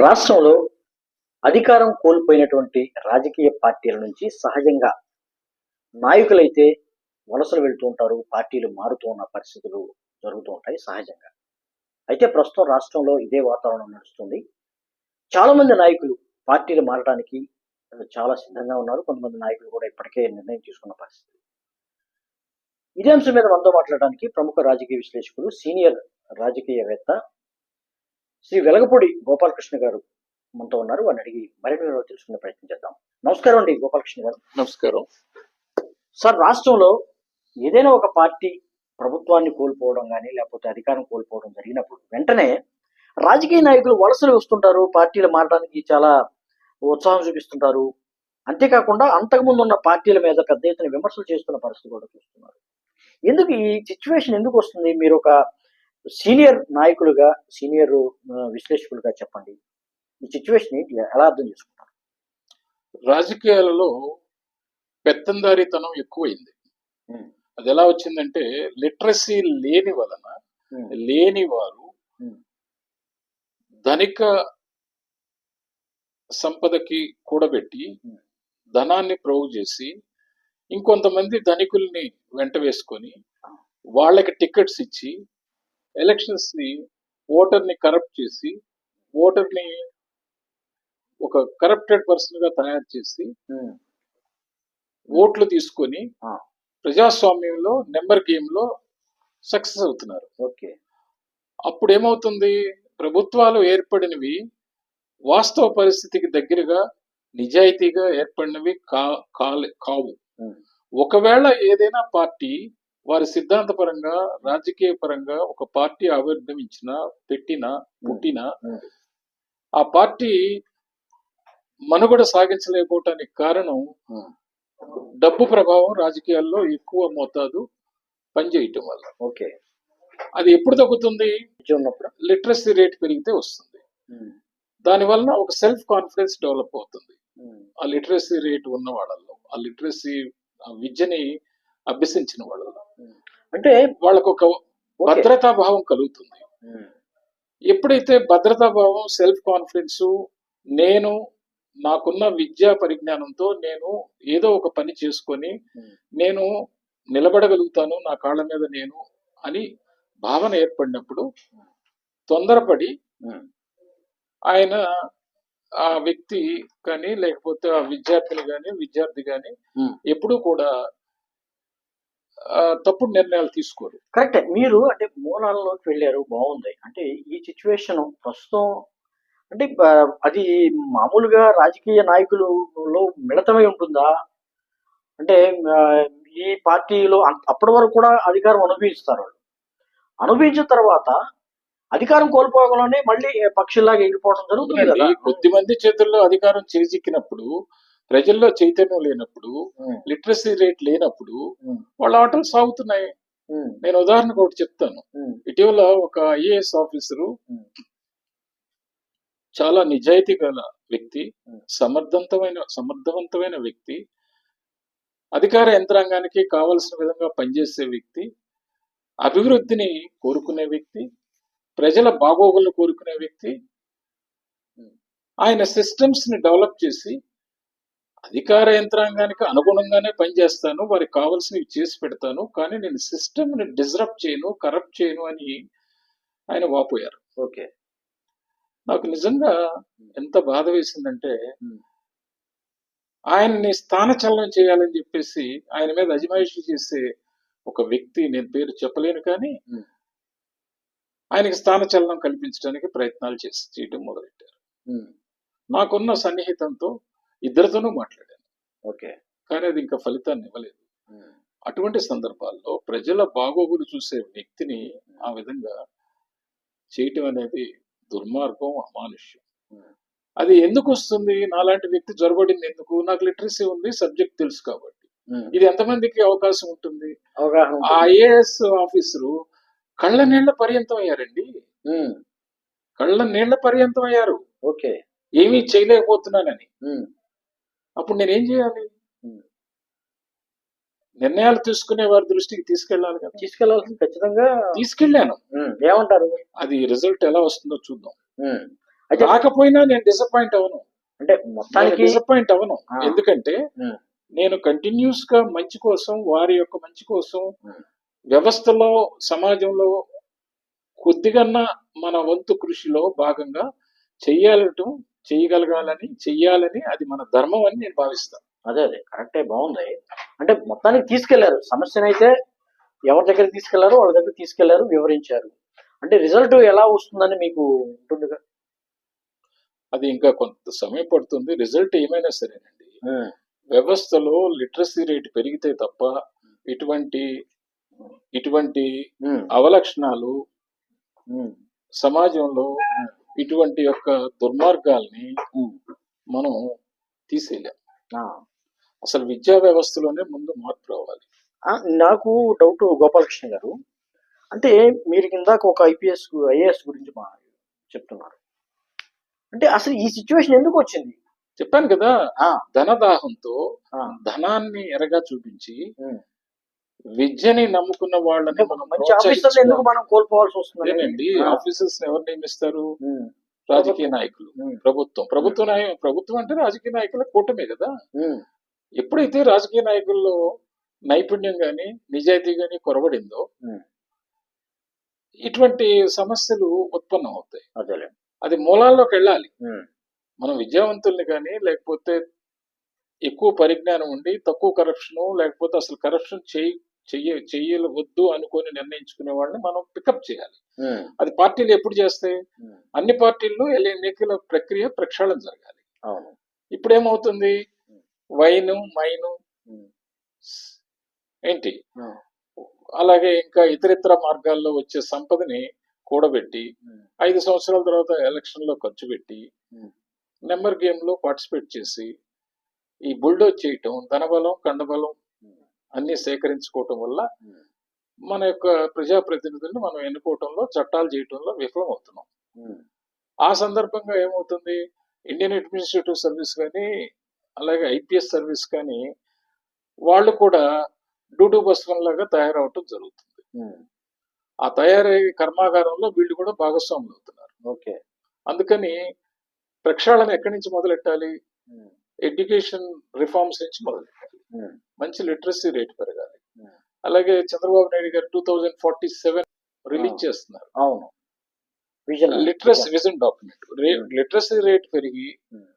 రాష్ట్రంలో అధికారం కోల్పోయినటువంటి రాజకీయ పార్టీల నుంచి సహజంగా నాయకులైతే వలసలు వెళ్తూ ఉంటారు. పార్టీలు మారుతూ ఉన్న పరిస్థితులు జరుగుతూ ఉంటాయి సహజంగా. అయితే ప్రస్తుతం రాష్ట్రంలో ఇదే వాతావరణం నడుస్తుంది. చాలామంది నాయకులు పార్టీలు మారడానికి చాలా సిద్ధంగా ఉన్నారు. కొంతమంది నాయకులు కూడా ఇప్పటికే నిర్ణయం తీసుకున్న పరిస్థితి. ఇదే అంశం మీద మనతో మాట్లాడడానికి ప్రముఖ రాజకీయ విశ్లేషకులు, సీనియర్ రాజకీయవేత్త శ్రీ వెలగపూడి గోపాలకృష్ణ గారు మనతో ఉన్నారు. వారిని అడిగి మరిన్ని వివరాలు తెలుసుకునే ప్రయత్నం చేద్దాం. నమస్కారం అండి గోపాలకృష్ణ గారు. నమస్కారం సార్, రాష్ట్రంలో ఏదైనా ఒక పార్టీ ప్రభుత్వాన్ని కోల్పోవడం కానీ లేకపోతే అధికారం కోల్పోవడం జరిగినప్పుడు వెంటనే రాజకీయ నాయకులు వలసలు వస్తుంటారు. పార్టీలు మారడానికి చాలా ఉత్సాహం చూపిస్తుంటారు. అంతేకాకుండా అంతకుముందు ఉన్న పార్టీల మీద పెద్ద ఎత్తున విమర్శలు చేస్తున్న పరిస్థితి కూడా చూస్తున్నారు. ఎందుకు ఈ సిచ్యువేషన్ ఎందుకు వస్తుంది? మీరు ఒక సీనియర్ నాయకులుగా, సీనియర్ విశ్లేషకులుగా చెప్పండి. ఈ సిచ్యువేషన్ ఏంటి, ఎలా అర్థం చేసుకుంటారు? రాజకీయాలలో పెత్తందారీతనం ఎక్కువైంది. అది ఎలా వచ్చిందంటే లిటరసీ లేని వలన లేని వారు ధనిక సంపదకి కూడబెట్టి ధనాన్ని ప్రోగు చేసి ఇంకొంతమంది ధనికుల్ని వెంట వేసుకొని వాళ్ళకి టికెట్స్ ఇచ్చి ఎలక్షన్స్ ని ఓటర్ని కరప్ట్ చేసి ఓటర్ని ఒక కరప్టెడ్ పర్సన్ గా తయారు చేసి ఓట్లు తీసుకొని ప్రజాస్వామ్యంలో నెంబర్ గేమ్ లో సక్సెస్ అవుతున్నారు. ఓకే, అప్పుడు ఏమవుతుంది? ప్రభుత్వాలు ఏర్పడినవి వాస్తవ పరిస్థితికి దగ్గరగా నిజాయితీగా ఏర్పడినవి కావు. ఒకవేళ ఏదైనా పార్టీ వారి సిద్ధాంతపరంగా రాజకీయ పరంగా ఒక పార్టీ ఆవిర్భవించిన పుట్టిన ఆ పార్టీ మనుగడ సాగించలేకపోవటానికి కారణం డబ్బు ప్రభావం రాజకీయాల్లో ఎక్కువ మోతాదు పనిచేయటం వల్ల. ఓకే, అది ఎప్పుడు తగ్గుతుంది? ఉన్నప్పుడు లిటరసీ రేట్ పెరిగితే వస్తుంది. దానివల్ల ఒక సెల్ఫ్ కాన్ఫిడెన్స్ డెవలప్ అవుతుంది ఆ లిటరసీ రేట్ ఉన్న వాళ్ళల్లో, ఆ లిటరసీ విద్యని అభ్యసించిన వాళ్ళలో. అంటే వాళ్ళకు ఒక భద్రతా భావం కలుగుతుంది. ఎప్పుడైతే భద్రతా భావం, సెల్ఫ్ కాన్ఫిడెన్స్, నాకున్న విద్యా పరిజ్ఞానంతో నేను ఏదో ఒక పని చేసుకొని నేను నిలబడగలుగుతాను నా కాళ్ళ మీద నేను అని భావన ఏర్పడినప్పుడు తొందరపడి ఆయన ఆ వ్యక్తి కానీ లేకపోతే ఆ విద్యార్థి కానీ ఎప్పుడూ కూడా తప్పుడు నిర్ణయాలు తీసుకోరు. కరెక్టే. మీరు అంటే మూలాల్లోకి వెళ్ళారు, బాగుంది. అంటే ఈ సిచ్యువేషన్ ప్రస్తుతం అంటే అది మామూలుగా రాజకీయ నాయకులలో మిళితమై ఉంటుందా? అంటే ఈ పార్టీలో అప్పటి వరకు కూడా అధికారం అనుభవిస్తారు. అనుభవించిన తర్వాత అధికారం కోల్పోగానే మళ్ళీ పక్షుల్లాగా ఎగిరిపోవడం జరుగుతుంది కదా. కొద్ది మంది చేతుల్లో అధికారం చేజిక్కినప్పుడు, ప్రజల్లో చైతన్యం లేనప్పుడు, లిటరసీ రేట్ లేనప్పుడు వాళ్ళ ఆటలు సాగుతున్నాయి. నేను ఉదాహరణకు ఒకటి చెప్తాను. ఇటీవల ఒక ఐఏఎస్ ఆఫీసరు, చాలా నిజాయితీ గల వ్యక్తి, సమర్థవంతమైన వ్యక్తి, అధికార యంత్రాంగానికి కావలసిన విధంగా పనిచేసే వ్యక్తి, అభివృద్ధిని కోరుకునే వ్యక్తి, ప్రజల బాగోగులను కోరుకునే వ్యక్తి, ఆయన సిస్టమ్స్ ని డెవలప్ చేసి అధికార యంత్రాంగానికి అనుగుణంగానే పనిచేస్తాను, వారికి కావాల్సినవి చేసి పెడతాను, కానీ నేను సిస్టమ్ ని డిస్రప్ట్ చేయను, కరప్ట్ చేయను అని ఆయన వాపోయారు. ఓకే, నాకు నిజంగా ఎంత బాధ వేసిందంటే ఆయన్ని స్థానచలనం చేయాలని చెప్పేసి ఆయన మీద అజమాయిషీ చేసే ఒక వ్యక్తి, నేను పేరు చెప్పలేను కానీ ఆయనకి స్థానచలనం కల్పించడానికి ప్రయత్నాలు చేయడం మొదలెట్టారు. నాకున్న సన్నిహితంతో ఇద్దరితోనూ మాట్లాడాను. ఓకే, కానీ అది ఇంకా ఫలితాన్ని ఇవ్వలేదు. అటువంటి సందర్భాల్లో ప్రజల బాగోగులు చూసే వ్యక్తిని ఆ విధంగా చేయటం అనేది దుర్మార్గం, అమానుష్యం. అది ఎందుకు వస్తుంది? నాలాంటి వ్యక్తి జొరబడింది ఎందుకు? నాకు లిటరసీ ఉంది, సబ్జెక్ట్ తెలుసు కాబట్టి. ఇది ఎంతమందికి అవకాశం ఉంటుంది? ఆ ఐఏఎస్ ఆఫీసరు కళ్ళ నీళ్ల పర్యంతం అయ్యారండి. కళ్ళ నీళ్ల పర్యంతం అయ్యారు. ఓకే, ఏమీ చేయలేకపోతున్నానని. అప్పుడు నేనేం చేయాలి? నిర్ణయాలు తీసుకునే వారి దృష్టికి తీసుకెళ్లాలి కదా. ఖచ్చితంగా తీసుకెళ్లాను. ఏమంటారు? అది రిజల్ట్ ఎలా వస్తుందో చూద్దాం. అయితే రాకపోయినా నేను డిసప్పాయింట్ అవను. అంటే మొత్తానికి డిసప్పాయింట్ అవను. ఆ. ఎందుకంటే ఉమ్, నేను కంటిన్యూస్ గా మంచి కోసం, వారి యొక్క మంచి కోసం ఉమ్, వ్యవస్థలో, సమాజంలో కొద్దిగన్నా మన వంతు కృషిలో భాగంగా చెయ్యాలని అది మన ధర్మం అని నేను భావిస్తాను. అదే కరెక్టే, బాగుంది. అంటే మొత్తానికి తీసుకెళ్లారు సమస్యనైతే, ఎవరి దగ్గరికి తీసుకెళ్లారు, వాళ్ళ దగ్గర తీసుకెళ్లారు, వివరించారు. అంటే రిజల్ట్ ఎలా వస్తుందని మీకు ఉంటుందిగా. అది ఇంకా కొంత సమయం పడుతుంది. రిజల్ట్ ఏమైనా సరేనండి, ఉమ్, వ్యవస్థలో లిటరసీ రేట్ పెరిగితే తప్ప ఇటువంటి ఇటువంటి ఉమ్, అవలక్షణాలు ఉమ్, సమాజంలో ఇటువంటి యొక్క దుర్మార్గాల్ని ఉమ్, మనం తీసేయలేం. ఆ. అసలు విద్యా వ్యవస్థలోనే ముందు మార్పు రావాలి. నాకు డౌట్ గోపాలకృష్ణ గారు, అంటే మీరు ఇందాక ఒక ఐఏఎస్ గురించి చెప్తున్నారు. అంటే అసలు ఈ సిచ్యువేషన్ ఎందుకు వచ్చింది? చెప్పాను కదా, ఆ, ధనదాహంతో ఆ, ధనాన్ని ఎరగా చూపించి ఉమ్. విద్యని నమ్ముకున్న వాళ్ళని అంటే మనం మంచి ఆఫీసర్లు ఎందుకు మనం కోల్పోవాల్సి వస్తుంది? అదేనండి. ఆఫీసర్స్ ఎవరు నియమిస్తారు? ఉమ్, రాజకీయ నాయకులు, ఉమ్, ప్రభుత్వం అంటే రాజకీయ నాయకుల కూటమే కదా. ఉమ్, ఎప్పుడైతే రాజకీయ నాయకుల్లో నైపుణ్యం గాని, నిజాయితీ గాని కొరబడిందో ఉమ్. ఇటువంటి సమస్యలు ఉత్పన్నం అవుతాయి. అదేలే. అది మూలాల్లోకి వెళ్ళాలి. ఉమ్, మనం విద్యావంతుల్ని కానీ, లేకపోతే ఎక్కువ పరిజ్ఞానం ఉండి తక్కువ కరప్షన్, లేకపోతే అసలు కరప్షన్ చెయ్యవద్దు అనుకొని నిర్ణయించుకునే వాళ్ళని మనం పికప్ చేయాలి. ఉమ్, అది పార్టీలు ఎప్పుడు చేస్తాయి? ఉమ్. అన్ని పార్టీల్లో ఎన్నికల ప్రక్రియ ప్రక్షాళన జరగాలి. అవును. ఇప్పుడు ఏమవుతుంది? వైను మైను ఉమ్, ఏంటి, ఉమ్, అలాగే ఇంకా ఇతరితర మార్గాల్లో వచ్చే సంపదని కూడబెట్టి ఉమ్, 5 సంవత్సరాల తర్వాత ఎలక్షన్ లో ఖర్చు పెట్టి ఉమ్, నెంబర్ గేమ్ లో పార్టిసిపేట్ చేసి ఈ బుల్డోజ్ చేయటం, ధనబలం కండబలం ఉమ్, అన్ని సేకరించుకోవటం వల్ల ఉమ్, మన యొక్క ప్రజాప్రతినిధులను మనం ఎన్నుకోవటంలో, చట్టాలు చేయటంలో విఫలం అవుతున్నాం. ఉమ్, ఆ సందర్భంగా ఏమవుతుంది? ఇండియన్ అడ్మినిస్ట్రేటివ్ సర్వీస్ కానీ, అలాగే ఐపీఎస్ సర్వీస్ కానీ వాళ్ళు కూడా డూడు బస్సులాగా తయారవటం జరుగుతుంది. ఉమ్. ఆ తయారయ్యే కర్మాగారంలో వీళ్ళు కూడా భాగస్వాములు అవుతున్నారు. ఓకే. అందుకని ప్రక్షాళన ఎక్కడి నుంచి మొదలెట్టాలి? ఉమ్, ఎడ్యుకేషన్ రిఫార్మ్స్ నుంచి మొదలెట్టాలి. ఉమ్, మంచి లిటరసీ రేట్ పెరగాలి. ఉమ్. అలాగే చంద్రబాబు నాయుడు గారు 2047 రిలీజ్ చేస్తున్నారు. అవును. Vision vision document. Literacy rate పెరిగి ఉమ్,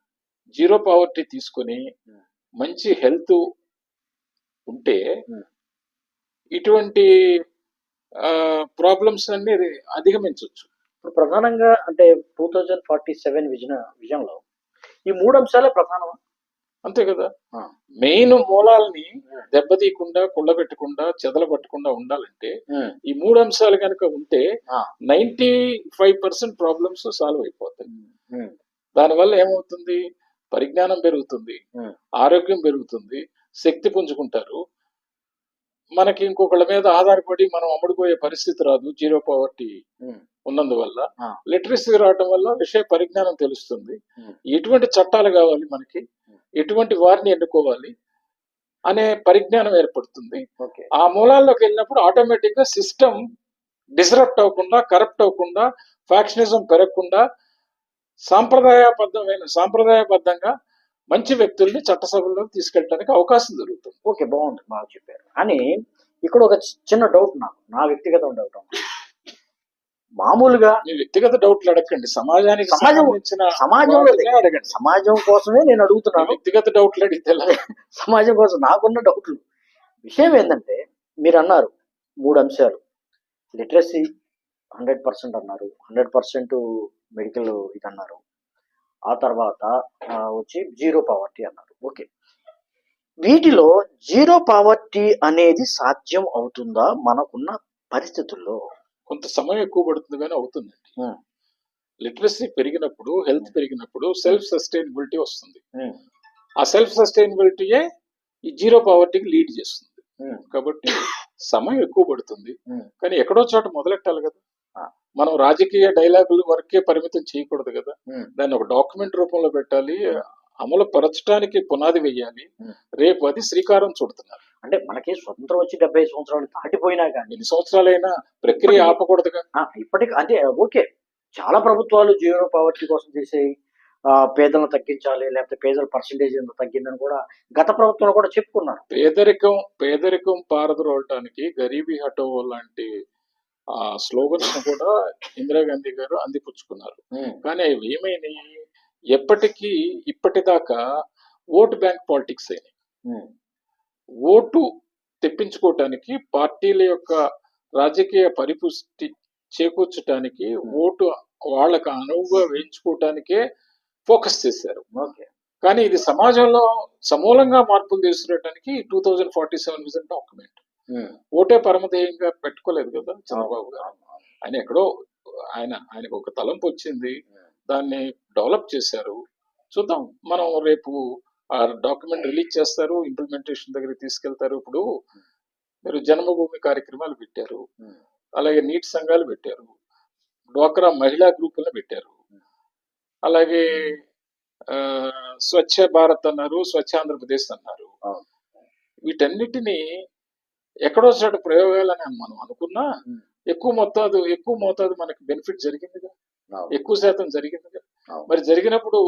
జీరో పావర్టీ తీసుకొని ఉమ్, మంచి హెల్త్ ఉంటే ఉమ్. ఇటువంటి ప్రాబ్లమ్స్ అన్ని అధిగమించవచ్చు. ఇప్పుడు ప్రధానంగా అంటే 2047 విజన్లో ఈ 3 అంశాలే ప్రధానమా? అంతే కదా. ఆ. మెయిన్ మూలాలని దెబ్బతీయకుండా, కుళ్ళబెట్టకుండా, చెదలబట్టకుండా ఉండాలంటే ఉమ్, ఈ 3 అంశాలు కనుక ఉంటే ఆ, 95% ప్రాబ్లమ్స్ సాల్వ్ అయిపోతాయి. ఉమ్, దానివల్ల ఏమవుతుంది? పరిజ్ఞానం పెరుగుతుంది, ఉమ్, ఆరోగ్యం పెరుగుతుంది, శక్తి పుంజుకుంటారు. మనకి ఇంకొకళ్ళ మీద ఆధారపడి మనం అమ్ముడుపోయే పరిస్థితి రాదు. జీరో పావర్టీ ఉమ్, ఉన్నందువల్ల, ఆ, లిటరసీ రావడం వల్ల విషయ పరిజ్ఞానం తెలుస్తుంది. ఉమ్, ఎటువంటి చట్టాలు కావాలి మనకి, ఎటువంటి వారిని ఎన్నుకోవాలి అనే పరిజ్ఞానం ఏర్పడుతుంది. ఓకే. ఆ మూలాల్లోకి వెళ్ళినప్పుడు ఆటోమేటిక్ గా సిస్టమ్ డిస్రప్ట్ అవ్వకుండా, కరప్ట్ అవ్వకుండా, ఫ్యాక్షనిజం పెరగకుండా, సాంప్రదాయబద్ధంగా మంచి వ్యక్తుల్ని చట్టసభల్లోకి తీసుకెళ్ళడానికి అవకాశం దొరుకుతుంది. ఓకే, బాగుంది, బాగా చెప్పారు. కానీ ఇక్కడ ఒక చిన్న డౌట్, నా వ్యక్తిగత డౌట్. మామూలుగా మీ వ్యక్తిగత డౌట్లు అడగండి, సమాజానికి సంబంధించిన సమాజంలో వాటినే అడగండి. సమాజం కోసమే నేను మీ అడుగుతున్నాను. వ్యక్తిగత డౌట్లు అడిగితే ఎలా? సమాజం కోసం నాకున్న డౌట్లు. విషయం ఏంటంటే, మీరు అన్నారు 3 అంశాలు, లిటరసీ 100% అన్నారు, 100% మెడికల్ ఇది అన్నారు, ఆ తర్వాత వచ్చి జీరో పావర్టీ అన్నారు. ఓకే, వీటిలో జీరో పావర్టీ అనేది సాధ్యం అవుతుందా మనకున్న పరిస్థితుల్లో? కొంత సమయం ఎక్కువ పడుతుంది కానీ అవుతుందండి. లిటరసీ పెరిగినప్పుడు, హెల్త్ పెరిగినప్పుడు సెల్ఫ్ సస్టైనబిలిటీ వస్తుంది. ఆ సెల్ఫ్ సస్టైనబిలిటీయే ఈ జీరో పావర్టీకి లీడ్ చేస్తుంది. కాబట్టి సమయం ఎక్కువ పడుతుంది, కానీ ఎక్కడో చోట మొదలెట్టాలి కదా. మనం రాజకీయ డైలాగుల వరకే పరిమితం చేయకూడదు కదా. దాన్ని ఒక డాక్యుమెంట్ రూపంలో పెట్టాలి, అమలు పరచడానికి పునాది వేయాలి. రేపు అది శ్రీకారం చుడుతున్నారు. అంటే మనకి స్వతంత్రం వచ్చి 70 సంవత్సరాలు దాటిపోయినా కానీ, ఎన్ని సంవత్సరాలైనా ప్రక్రియ ఆపకూడదుగా. ఇప్పటికి అంటే ఓకే, చాలా ప్రభుత్వాలు జీరో పావర్టీ కోసం చేసేవి. పేదలను తగ్గించాలి, లేకపోతే పేదల పర్సెంటేజ్ ఎంత తగ్గిందని కూడా గత ప్రభుత్వంలో కూడా చెప్పుకున్నారు. పేదరికం పారద్రోలటానికి గరీబీ హఠావో లాంటి స్లోగన్స్ కూడా ఇందిరాగాంధీ గారు అందిపుచ్చుకున్నారు. కానీ అవి ఏమైనాయి, ఇప్పటిదాకా ఓటు బ్యాంక్ పాలిటిక్స్ అయినాయి. ఓటు తెప్పించుకోవటానికి, పార్టీల యొక్క రాజకీయ పరిపుష్టి చేకూర్చడానికి, ఓటు వాళ్ళకు అనువుగా వేయించుకోవటానికే ఫోకస్ చేశారు. కానీ ఇది సమాజంలో సమూలంగా మార్పులు తీసుకురావడానికి 2047 విజన్ డాక్యుమెంట్ ఓటే పరమధేయంగా పెట్టుకోలేదు కదా చంద్రబాబు గారు. ఆయన ఎక్కడో ఆయనకు ఒక తలంపు వచ్చింది, దాన్ని డెవలప్ చేశారు. చూద్దాం, మనం రేపు ఆ డాక్యుమెంట్ రిలీజ్ చేస్తారు, ఇంప్లిమెంటేషన్ దగ్గరికి తీసుకెళ్తారు. ఇప్పుడు మీరు జన్మభూమి కార్యక్రమాలు పెట్టారు, అలాగే నీటి సంఘాలు పెట్టారు, డ్వాక్రా మహిళా గ్రూపులను పెట్టారు, అలాగే స్వచ్ఛ భారత్ అన్నారు, స్వచ్ఛ ఆంధ్రప్రదేశ్ అన్నారు. వీటన్నిటినీ ఎక్కడో చోట ప్రయోగాలని మనం అనుకున్నా ఎక్కువ మోతాదు మనకి బెనిఫిట్ జరిగిందిగా, ఎక్కువ శాతం జరిగిందిగా. మరి జరిగినప్పుడు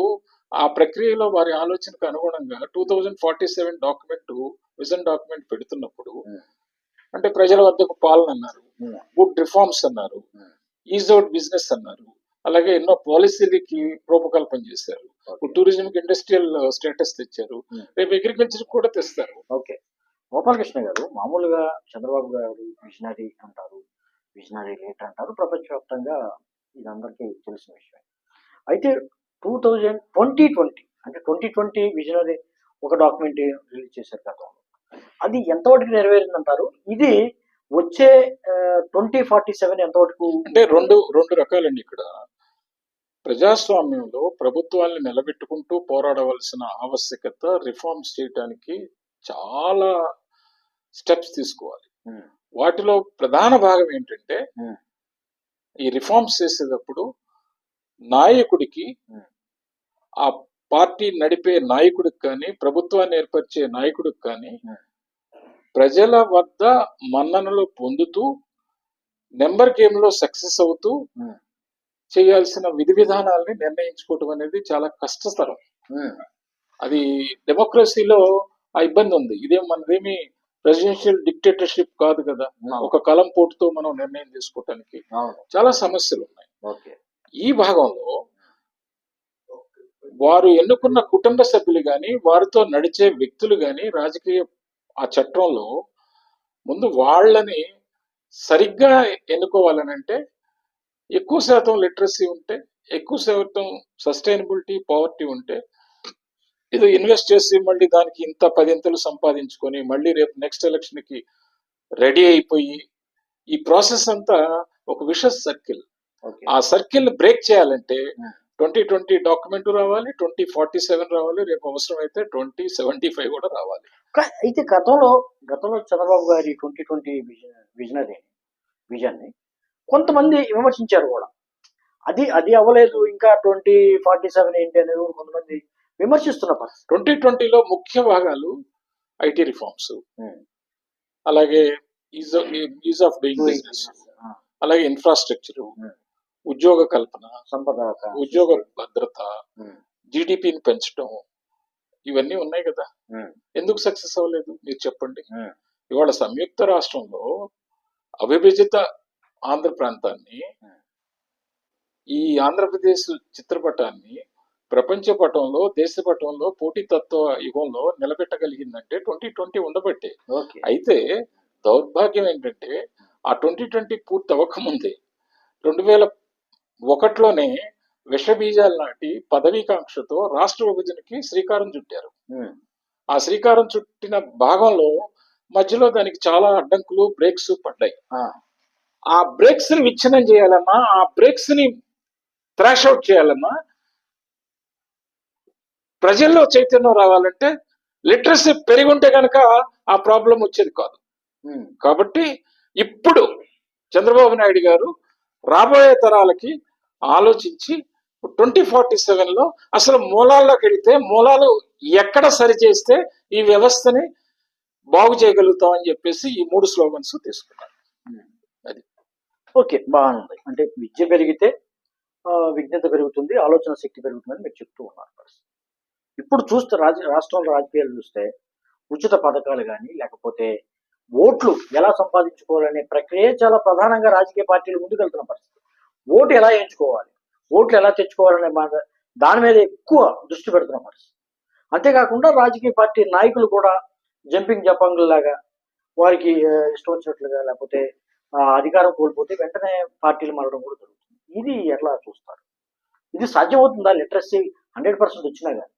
ఆ ప్రక్రియలో వారి ఆలోచనకు అనుగుణంగా 2047 డాక్యుమెంట్, విజన్ డాక్యుమెంట్ పెడుతున్నప్పుడు అంటే ప్రజల వద్దకు పాలన అన్నారు, గుడ్ రిఫార్మ్స్ అన్నారు, ఈజ్ అవుట్ బిజినెస్ అన్నారు, అలాగే ఎన్నో పాలసీలకి రూపకల్పన చేశారు. టూరిజం కి ఇండస్ట్రియల్ స్టేటస్ తెచ్చారు, రేపు అగ్రికల్చర్ కూడా తెస్తారు. ఓకే, గోపాలకృష్ణ గారు, మామూలుగా చంద్రబాబు గారు విజనరీ అంటారు, విజనరీ లీడర్ అంటారు, ప్రపంచవ్యాప్తంగా ఇది అందరికీ తెలిసిన విషయం. అయితే 2020 అంటే 2020 విజనరీ ఒక డాక్యుమెంట్ రిలీజ్ చేశారు గతంలో. అది ఎంతవరకు నెరవేరిందంటారు? ఇది వచ్చే 2047 ఎంతవరకు? అంటే రెండు రకాలండి. ఇక్కడ ప్రజాస్వామ్యంలో ప్రభుత్వాన్ని నిలబెట్టుకుంటూ పోరాడవలసిన ఆవశ్యకత, రిఫార్మ్స్ చేయడానికి చాలా స్టెప్స్ తీసుకోవాలి. వాటిలో ప్రధాన భాగం ఏంటంటే, ఈ రిఫార్మ్స్ చేసేటప్పుడు నాయకుడికి, ఆ పార్టీ నడిపే నాయకుడికి కానీ, ప్రభుత్వాన్ని ఏర్పరిచే నాయకుడికి కానీ ప్రజల వద్ద మన్ననలు పొందుతూ నెంబర్ గేమ్ లో సక్సెస్ అవుతూ చేయాల్సిన విధి విధానాలని నిర్ణయించుకోవటం అనేది చాలా కష్టతరం. అది డెమోక్రసీలో ఆ ఇబ్బంది ఉంది. మనదేమి ప్రెసిడెన్షియల్ డిక్టేటర్షిప్ కాదు కదా, ఒక కలం పోటుతో మనం నిర్ణయం తీసుకోవటానికి చాలా సమస్యలు ఉన్నాయి. ఈ భాగంలో వారు ఎన్నుకున్న కుటుంబ సభ్యులు గాని, వారితో నడిచే వ్యక్తులు గాని, రాజకీయ ఆ చట్టంలో ముందు వాళ్ళని సరిగ్గా ఎన్నుకోవాలనంటే ఎక్కువ శాతం లిటరసీ ఉంటే, ఎక్కువ శాతం సస్టైనబిలిటీ, పవర్టీ ఉంటే, ఇది ఇన్వెస్ట్ చేసి మళ్ళీ దానికి ఇంత 10 ఇంతలు సంపాదించుకొని మళ్ళీ రేపు నెక్స్ట్ ఎలక్షన్ కి రెడీ అయిపోయి, ఈ ప్రాసెస్ అంతా ఒక విషస్ సర్కిల్. ఆ సర్కిల్ బ్రేక్ చేయాలంటే 2020 డాక్యుమెంట్ రావాలి, 2047 రావాలి, రేపు అవసరం అయితే 2075 కూడా రావాలి. అయితే గతంలో చంద్రబాబు గారి 2020 విజన్ ని కొంతమంది విమర్శించారు కూడా. అది అవ్వలేదు, ఇంకా 2047 ఏంటి అనేది కొంతమంది విమర్శిస్తున్న పరిస్థితి. 2020లో ముఖ్య భాగాలు ఐటీ రిఫార్మ్స్, అలాగే ఈజ్ ఆఫ్ డూయింగ్ బిజినెస్, అలాగే ఇన్ఫ్రాస్ట్రక్చర్, ఉద్యోగ కల్పన, ఉద్యోగ భద్రత, జీడిపిని పెంచడం, ఇవన్నీ ఉన్నాయి కదా. ఎందుకు సక్సెస్ అవ్వలేదు మీరు చెప్పండి. ఇవాళ సంయుక్త రాష్ట్రంలో అవిభజిత ఆంధ్ర ప్రాంతాన్ని, ఈ ఆంధ్రప్రదేశ్ చిత్రపటాన్ని ప్రపంచ పటంలో, దేశ పటంలో, పోటీతత్వ యుగంలో నిలబెట్టగలిగిందంటే 2020 ఉండబట్టే. అయితే దౌర్భాగ్యం ఏంటంటే, ఆ 2020 పూర్తి అవ్వకముందే 2001లోనే విషబీజాలు నాటి పదవీకాంక్షతో రాష్ట్ర విభజనకి శ్రీకారం చుట్టారు. ఆ శ్రీకారం చుట్టిన భాగంలో మధ్యలో దానికి చాలా అడ్డంకులు, బ్రేక్స్ పడ్డాయి. ఆ బ్రేక్స్ ని విచ్ఛిన్నం చేయాలన్నా, ఆ బ్రేక్స్ ని థ్రాష్ అవుట్ చేయాలన్నా, ప్రజల్లో చైతన్యం రావాలంటే లిటరసీ పెరిగి ఉంటే కనుక ఆ ప్రాబ్లం వచ్చేది కాదు. కాబట్టి ఇప్పుడు చంద్రబాబు నాయుడు గారు రాబోయే తరాలకి ఆలోచించి 2047లో అసలు మూలాల్లోకి వెళితే, మూలాలు ఎక్కడ సరిచేస్తే ఈ వ్యవస్థని బాగు చేయగలుగుతామని చెప్పేసి ఈ 3 స్లోగన్స్ తీసుకున్నారు. అది ఓకే, బాగుంది. అంటే విద్య పెరిగితే విజ్ఞత పెరుగుతుంది, ఆలోచన శక్తి పెరుగుతుందని మీరు చెప్తూ ఉన్నారు. ఇప్పుడు చూస్తే రాష్ట్రంలో రాజకీయాలు చూస్తే ఉచిత పథకాలు గాని, లేకపోతే ఓట్లు ఎలా సంపాదించుకోవాలనే ప్రక్రియే చాలా ప్రధానంగా రాజకీయ పార్టీలు ముందుకెళ్తున్న పరిస్థితి. ఓటు ఎలా ఎంచుకోవాలి? ఓట్లు ఎలా తెచ్చుకోవాలనే దాని మీద ఎక్కువ దృష్టి పెడుతున్న పరిస్థితి. అంతేకాకుండా రాజకీయ పార్టీ నాయకులు కూడా జంపింగ్ జపాంగుల్లాగా వారికి ఇష్టం వచ్చినట్లుగా లేకపోతే అధికారం కోల్పోతే వెంటనే పార్టీలు మారడం కూడా జరుగుతుంది. ఇది ఎట్లా చూస్తారు? ఇది సాధ్యమవుతుందా? లిటరసీ 100% వచ్చినా కానీ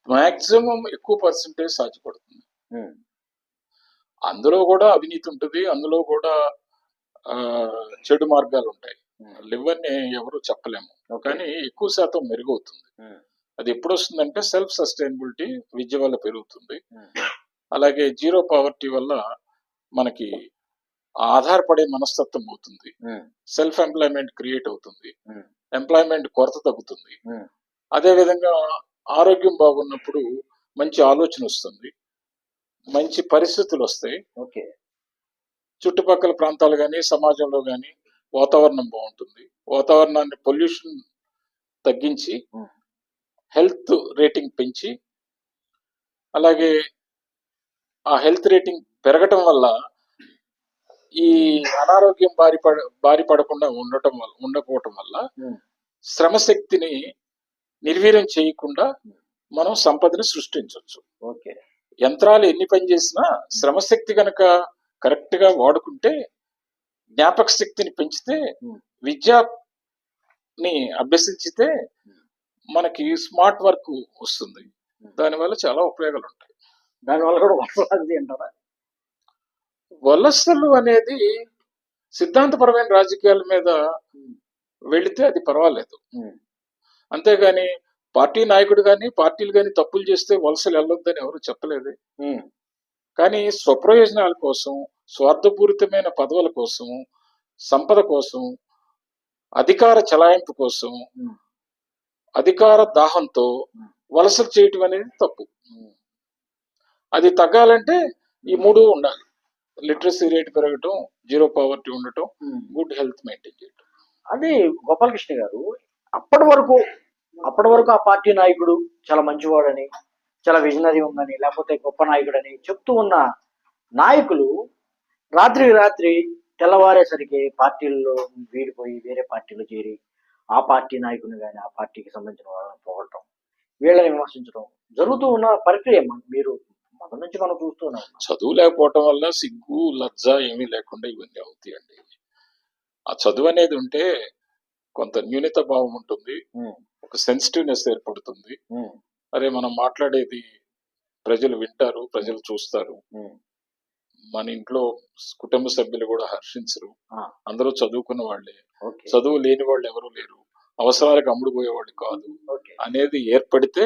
మాక్సిమం ఎక్కువ పర్సెంటేజ్ సాధ్యపడుతుంది. అందులో కూడా అవినీతి ఉంటుంది, అందులో కూడా చెడు మార్గాలు ఉంటాయి. లేవని ఎవరు చెప్పలేము, కానీ ఎక్కువ శాతం మెరుగవుతుంది. అది ఎప్పుడు వస్తుందంటే సెల్ఫ్ సస్టైనబిలిటీ విద్య వల్ల పెరుగుతుంది. అలాగే జీరో పావర్టీ వల్ల మనకి ఆధారపడే మనస్తత్వం అవుతుంది. సెల్ఫ్ ఎంప్లాయ్మెంట్ క్రియేట్ అవుతుంది, ఎంప్లాయ్మెంట్ కొరత తగ్గుతుంది. అదే విధంగా ఆరోగ్యం బాగున్నప్పుడు మంచి ఆలోచన వస్తుంది, మంచి పరిస్థితులు వస్తాయి. చుట్టుపక్కల ప్రాంతాలు కానీ సమాజంలో కానీ వాతావరణం బాగుంటుంది. వాతావరణాన్ని పొల్యూషన్ తగ్గించి హెల్త్ రేటింగ్ పెంచి, అలాగే ఆ హెల్త్ రేటింగ్ పెరగటం వల్ల ఈ అనారోగ్యం బారి పడకుండా ఉండకపోవటం వల్ల శ్రమశక్తిని నిర్వీర్యం చేయకుండా మనం సంపదని సృష్టించవచ్చు. యంత్రాలు ఎన్ని పని చేసినా శ్రమశక్తి కనుక కరెక్ట్ గా వాడుకుంటే, జ్ఞాపక శక్తిని పెంచితే, విద్యని అభ్యసించితే మనకి స్మార్ట్ వర్క్ వస్తుంది. దానివల్ల చాలా ఉపయోగాలు ఉంటాయి. దానివల్ల కూడా వలసలు అంటారా? వలసలు అనేది సిద్ధాంతపరమైన రాజకీయాల మీద వెళితే అది పర్వాలేదు. అంతేగాని పార్టీ నాయకుడు కానీ పార్టీలు కానీ తప్పులు చేస్తే వలసలు వెళ్ళొద్దని ఎవరు చెప్పలేదు. కానీ స్వప్రయోజనాల కోసం, స్వార్థపూరితమైన పదవుల కోసం, సంపద కోసం, అధికార చలాయింపు కోసం, అధికార దాహంతో వలసలు చేయటం అనేది తప్పు. అది తగ్గాలంటే ఈ మూడు ఉండాలి: లిటరసీ రేట్ పెరగటం, జీరో పావర్టీ ఉండటం, గుడ్ హెల్త్ మెయింటైన్ చేయటం. అది గోపాలకృష్ణ గారు అప్పటి వరకు ఆ పార్టీ నాయకుడు చాలా మంచివాడని, చాలా విజనరీ ఉందని, లేకపోతే గొప్ప నాయకుడని చెప్తూ ఉన్న నాయకులు రాత్రి తెల్లవారేసరికి పార్టీల్లో వీడిపోయి వేరే పార్టీలో చేరి ఆ పార్టీ నాయకుని కానీ ఆ పార్టీకి సంబంధించిన వాళ్ళని పోగొట్టడం, వీళ్ళని విమర్శించడం జరుగుతూ ఉన్న ప్రక్రియ మీరు మొదటి నుంచి మనం చూస్తున్నాం. చదువు లేకపోవటం వల్ల సిగ్గు లజ్జ ఏమీ లేకుండా ఇవన్నీ అవుతాయండి. ఆ చదువు అనేది ఉంటే కొంత న్యూనత భావం ఉంటుంది, ఒక సెన్సిటివ్నెస్ ఏర్పడుతుంది. అరే మనం మాట్లాడేది ప్రజలు వింటారు, ప్రజలు చూస్తారు. మన ఇంట్లో కుటుంబ సభ్యులు కూడా హర్షించరు, అందరూ చదువుకున్న వాళ్ళే, చదువు లేని వాళ్ళు ఎవరు లేరు, అవసరాలకు అమ్ముడు పోయేవాళ్ళు కాదు అనేది ఏర్పడితే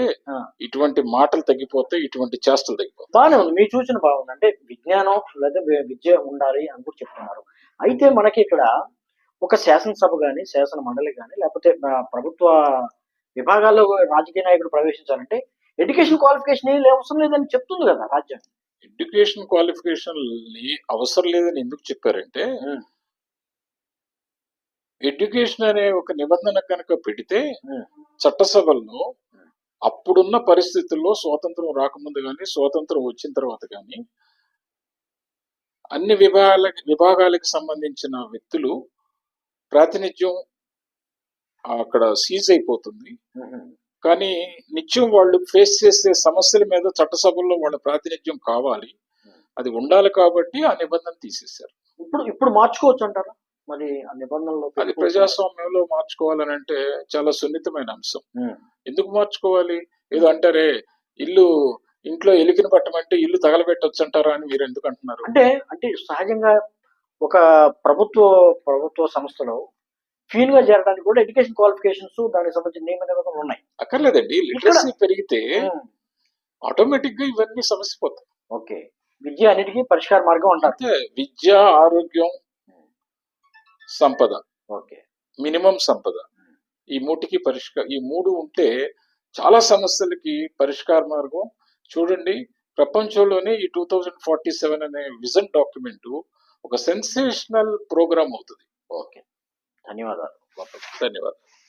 ఇటువంటి మాటలు తగ్గిపోతాయి, ఇటువంటి చేష్టలు తగ్గిపోతాయి. బాగానే ఉంది, మీరు చూసిన బాగుంది. అంటే విజ్ఞానం లేదా విద్య ఉండాలి అని కూడా చెప్తున్నారు. అయితే మనకి ఇక్కడ ఒక శాసనసభ కానీ శాసన మండలి కానీ లేకపోతే ప్రభుత్వ విభాగాల్లో రాజకీయ నాయకుడు ప్రవేశించాలంటే ఎడ్యుకేషన్ క్వాలిఫికేషన్ ఏం అవసరం లేదని చెప్తుంది కదా రాజ్యాంగం. ఎడ్యుకేషన్ క్వాలిఫికేషన్ అవసరం లేదని ఎందుకు చెప్పారంటే, ఎడ్యుకేషన్ అనే ఒక నిబంధన కనుక పెడితే చట్టసభల్లో అప్పుడున్న పరిస్థితుల్లో స్వాతంత్రం రాకముందు కానీ స్వాతంత్రం వచ్చిన తర్వాత కానీ అన్ని విభాగాలకు సంబంధించిన వ్యక్తులు ప్రాతినిధ్యం అక్కడ సీజ్ అయిపోతుంది. కానీ నిత్యం వాళ్ళు ఫేస్ చేసే సమస్యల మీద చట్టసభల్లో వాళ్ళ ప్రాతినిధ్యం కావాలి, అది ఉండాలి. కాబట్టి ఆ నిబంధన తీసేశారు. ఇప్పుడు మార్చుకోవచ్చు అంటారా మరి ఆ నిబంధనలు? అది ప్రజాస్వామ్యంలో మార్చుకోవాలని అంటే చాలా సున్నితమైన అంశం. ఎందుకు మార్చుకోవాలి? ఏదో అంటారే ఇంట్లో ఎలికిన పట్టమంటే ఇల్లు తగలబెట్టొచ్చు అంటారా అని మీరు ఎందుకు అంటున్నారు? అంటే సహజంగా ఒక ప్రభుత్వ సంస్థలో ఫీల్ గా చేరడానికి కూడా ఎడ్యుకేషన్ క్వాలిఫికేషన్స్ దానికి సంబంధించిన నియమ నిబంధనలు ఉన్నాయి. అక్కర్లేదండి, లిటరసీ పెరిగితే ఆటోమేటిక్ గా ఇవన్నీ సమస్య పోతాయి. విద్య అన్నిటికీ పరిష్కార మార్గం ఉంటుంది. విద్య, ఆరోగ్యం, సంపద, మినిమం సంపద, ఈ మూడు ఉంటే చాలా సమస్యలకి పరిష్కార మార్గం. చూడండి, ప్రపంచంలోనే ఈ 2047 అనే విజన్ డాక్యుమెంట్ ఒక సెన్సేషనల్ ప్రోగ్రామ్ అవుతుంది. ధన్యవాదాలు గోపాల్. ధన్యవాదాలు.